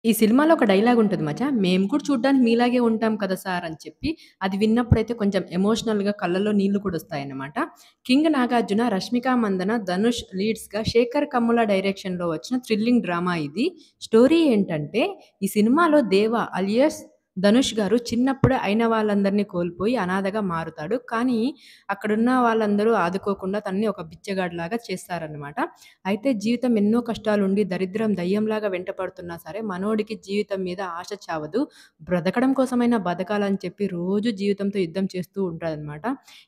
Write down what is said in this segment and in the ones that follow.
ఈ సినిమాలో ఒక డైలాగ్ ఉంటది మచ్చా. "మేము కూడా చూడ్డానికి మీలాగే ఉంటాం కదా సార్" అని చెప్పి, అది విన్నప్పుడైతే కొంచెం ఎమోషనల్‌గా కళ్ళల్లో నీళ్లు కూడా వస్తాయన్నమాట. 'కింగ్ నాగార్జున, రష్మిక మందన, ధనుష్ లీడ్స్‌గా శేఖర్ కమ్ముల డైరెక్షన్‌లో వచ్చిన థ్రిల్లింగ్ డ్రామా ఇది. స్టోరీ ఏంటంటే, ఈ సినిమాలో దేవ అలియాస్ ధనుష్ గారు చిన్నప్పుడే అయిన వాళ్ళందరిని కోల్పోయి అనాథగా మారుతాడు. కానీ అక్కడున్న వాళ్ళందరూ ఆదుకోకుండా తనని ఒక బిచ్చగాడిలాగా చేస్తారన్నమాట. అయితే జీవితం ఎన్నో కష్టాలుండి, దరిద్రం దయ్యంలాగా వెంటపడుతున్నా సరే, మనోడికి జీవితం మీద ఆశ చావదు. బ్రతకడం కోసమైనా బతకాలని చెప్పి రోజు జీవితంతో యుద్ధం చేస్తూ ఉంటాడనమాట.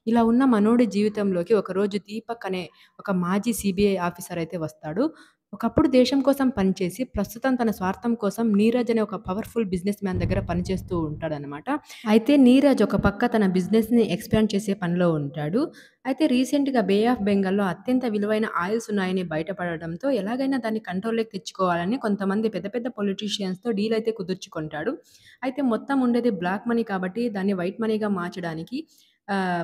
ఇలా ఉన్న మనోడి జీవితంలోకి ఒకరోజు దీపక్ అనే ఒక మాజీ సీబీఐ ఆఫీసర్ అయితే వస్తాడు. ఒకప్పుడు దేశం కోసం పనిచేసి, ప్రస్తుతం తన స్వార్థం కోసం నీరజ్ అనే ఒక పవర్‌ఫుల్ బిజినెస్ మ్యాన్ దగ్గర పనిచేస్తూ ఉంటాడనమాట. అయితే నీరజ్ ఒక పక్క తన బిజినెస్‌ని ఎక్స్‌పాండ్ చేసే పనిలో ఉంటాడు. అయితే రీసెంట్‌గా బే ఆఫ్ బెంగాల్‌లో అత్యంత విలువైన ఆయిల్స్ ఉన్నాయని బయటపడడంతో ఎలాగైనా దాన్ని కంట్రోల్‌లోకి తెచ్చుకోవాలని కొంతమంది పెద్ద పెద్ద పొలిటీషియన్స్‌తో డీల్ అయితే కుదుర్చుకుంటాడు. అయితే మొత్తం ఉండేది బ్లాక్ మనీ కాబట్టి దాన్ని వైట్ మనీగా మార్చడానికి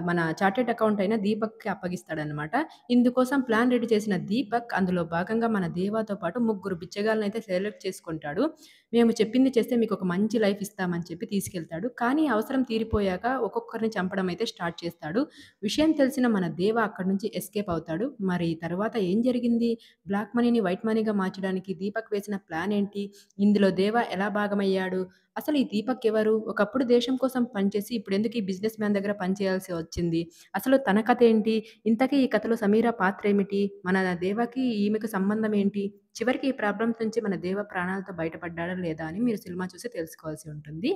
మన చార్టర్డ్ అకౌంట్ అయిన దీపక్‌కి అప్పగిస్తాడనమాట. ఇందుకోసం ప్లాన్ రెడీ చేసిన దీపక్ అందులో భాగంగా మన దేవాతో పాటు ముగ్గురు బిచ్చగాళ్ళనైతే సెలెక్ట్ చేసుకుంటాడు. మేము చెప్పింది చేస్తే మీకొక మంచి లైఫ్ ఇస్తామని చెప్పి తీసుకెళ్తాడు. కానీ అవసరం తీరిపోయాక ఒక్కొక్కరిని చంపడం అయితే స్టార్ట్ చేస్తాడు. విషయం తెలిసిన మన దేవ అక్కడి నుంచి ఎస్కేప్ అవుతాడు. మరి తరువాత ఏం జరిగింది? బ్లాక్ మనీని వైట్ మనీగా మార్చడానికి దీపక్ వేసిన ప్లాన్ ఏంటి? ఇందులో దేవ ఎలా భాగమయ్యాడు? అసలు ఈ దీపక్ ఎవరు? ఒకప్పుడు దేశం కోసం పనిచేసి ఇప్పుడెందుకు ఈ బిజినెస్ మ్యాన్ దగ్గర పని చేయాల్సి వచ్చింది? అసలు తన కథేంటి? ఇంతకీ ఈ కథలో సమీర పాత్రేమిటి? మన దేవాకి ఈమెకు సంబంధం ఏంటి? చివరికి ఈ ప్రాబ్లమ్స్ నుంచి మన దేవ ప్రాణాలతో బయటపడ్డాడా లేదా అని మీరు సినిమా చూసి తెలుసుకోవాల్సి ఉంటుంది.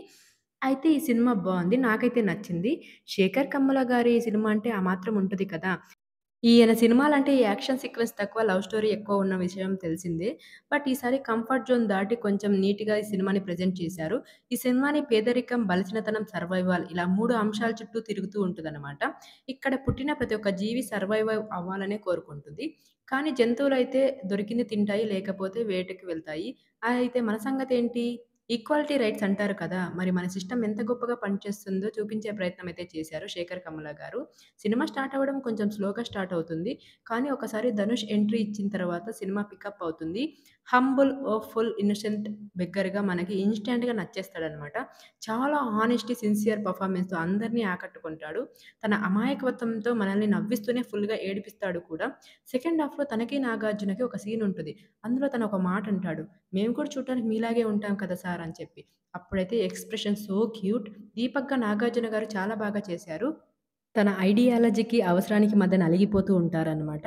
అయితే ఈ సినిమా బావుంది. నాకైతే నచ్చింది. శేఖర్ కమ్ముల గారి సినిమా అంటే ఆ మాత్రం ఉంటది కదా! ఈయన సినిమాలంటే ఈ యాక్షన్ సీక్వెన్స్ తక్కువ, లవ్ స్టోరీ ఎక్కువ ఉన్న విషయం తెలిసిందే. బట్ ఈసారి కంఫర్ట్ జోన్ దాటి కొంచెం నీట్‌గా ఈ సినిమాని ప్రెజెంట్ చేశారు. ఈ సినిమాని పేదరికం, బలిసినతనం, సర్వైవల్ ఇలా 3 అంశాల చుట్టూ తిరుగుతూ ఉంటదనమాట. ఇక్కడ పుట్టిన ప్రతి ఒక్క జీవి సర్వైవ్ అవ్వాలనే కోరుకుంటుంది. కానీ జంతువులైతే దొరికింది తింటాయి, లేకపోతే వేటకి వెళ్తాయి. అయితే మన సంగతేంటి? ఈక్వాలిటీ రైట్స్ అంటారు కదా! మరి మన సిస్టమ్ ఎంత గొప్పగా పనిచేస్తుందో చూపించే ప్రయత్నం అయితే చేశారు శేఖర్ కమ్ముల గారు. సినిమా స్టార్ట్ అవ్వడం కొంచెం స్లోగా స్టార్ట్ అవుతుంది. కానీ ఒకసారి ధనుష్ ఎంట్రీ ఇచ్చిన తర్వాత సినిమా పికప్ అవుతుంది. హంబుల్, ఓఫుల్, ఇన్నోసెంట్ బెగ్గర్‌గా మనకి ఇన్‌స్టాంట్‌గా నచ్చేస్తాడనమాట. చాలా హానెస్టీ, సిన్సియర్ పెర్ఫార్మన్స్‌తో అందరిని ఆకట్టుకుంటాడు. తన అమాయకత్వంతో మనల్ని నవ్విస్తూనే ఫుల్‌గా ఏడిపిస్తాడు కూడా. సెకండ్ హాఫ్‌లో తనకి, నాగార్జునకి ఒక సీన్ ఉంటది. అందులో తను ఒక మాట అంటాడు. "మేము కూడా చూడటానికి మీలాగే ఉంటాం కదా సార్" అని చెప్పి. అప్పుడైతే ఎక్స్‌ప్రెషన్ సో క్యూట్. దీపక్‌గా నాగార్జున గారు చాలా బాగా చేశారు. తన ఐడియాలజీకి, అవసరానికి మధ్య నలిగిపోతూ ఉంటారనమాట.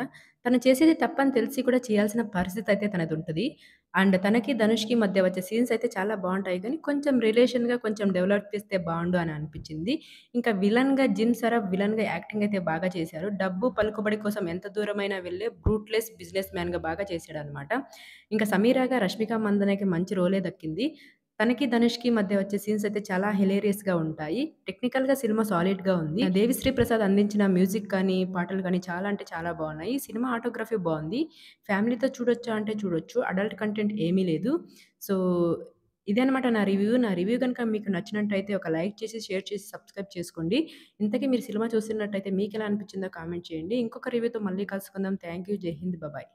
తను చేసేది తప్పని తెలిసి కూడా చేయాల్సిన పరిస్థితయితే తనదుంటది. అండ్ తనకి, ధనుష్‌కి మధ్య వచ్చే సీన్స్ అయితే చాలా బావుంటాయి గానీ, కొంచెం రిలేషన్‌గా కొంచెం డెవలప్ చేస్తే బావుండు అని అనిపిచ్చింది. ఇంకా విలన్‌గా జిమ్ సరఫ్ విలన్‌గా యాక్టింగ్ అయితే బాగా చేశారు. డబ్బు, పలుకుబడి కోసం ఎంత దూరమైనా వెళ్ళే బ్రూట్‌లెస్ బిజినెస్ మ్యాన్‌గా బాగా చేశాడనమాట. ఇంకా సమీరాగా రష్మిక మందనకి మంచి రోలే దక్కింది. తనకి, ధనుష్‌కి మధ్య వచ్చే సీన్స్ అయితే చాలా హిలేరియస్‌గా ఉంటాయి. టెక్నికల్‌గా సినిమా సాలిడ్‌గా ఉంది. దేవిశ్రీ ప్రసాద్ అందించిన మ్యూజిక్ కానీ, పాటలు కానీ చాలా అంటే చాలా బావున్నాయి. సినిమా ఆటోగ్రఫీ బావుంది. ఫ్యామిలీతో చూడొచ్చా అంటే చూడొచ్చు. అడల్ట్ కంటెంట్ ఏమీ లేదు. సో, ఇదనమాట నా రివ్యూ. నా రివ్యూ గనుక మీకు నచ్చినట్టయితే ఒక లైక్ చేసి, షేర్ చేసి, సబ్స్క్రైబ్ చేసుకోండి. ఇంతకీ మీరు సినిమా చూస్తున్నట్టయితే మీకెలా అనిపించిందో కామెంట్ చేయండి. ఇంకొక రివ్యూతో మళ్ళీ కలుసుకుందాం. Thank you. జై హింద్. బాయ్.